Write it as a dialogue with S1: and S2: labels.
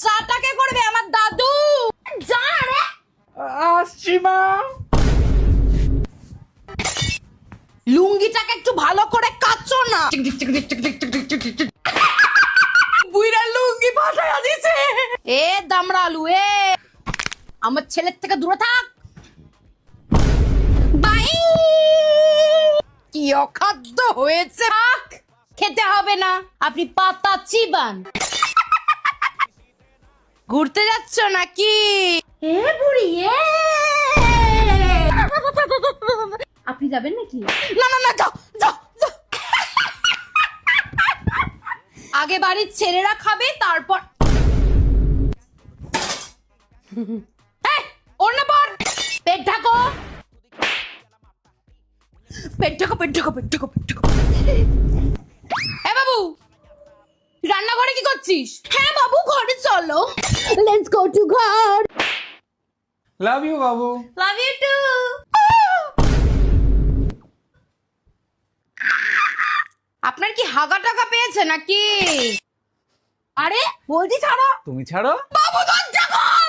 S1: চাটা কে করবে? আমার দাদু। যা রে।
S2: আসছি মা।
S1: লুঙ্গিটাকে একটু ভালো করে কাচো না। বুইরা লুঙ্গি পাঠায়া দিছে। এ দামড়ালু এ, আমার ছেলের থেকে দূরে থাক। বাই। কি অখাদ্য হয়েছে। থাক, খেতে হবে না, আপনি পাতা চিবান। ঘুরতে যাচ্ছ নাকি? এ বুড়ি এ, আপনি যাবেন নাকি? না না না, যাও যাও যাও। আগে বাড়ির ছেলেরা খাবে, তারপর ওর না পর। পেট ঢাকো, পেট ঢাকো, পেট ঢাকো, পেট ঢাকো, পেট ঢাকো। এ বাবু, রান্নাঘরে কি করছিস? হ্যাঁ বাবু, ঘরে চলো। লেটস গো টু ঘর।
S2: লাভ ইউ বাবু।
S1: Love you too. আপনার কি হাগা টাগা পেয়েছে নাকি? আরে বলছি ছাড়ো।
S2: তুমি ছাড়ো।
S1: বাবু দরজা খোল।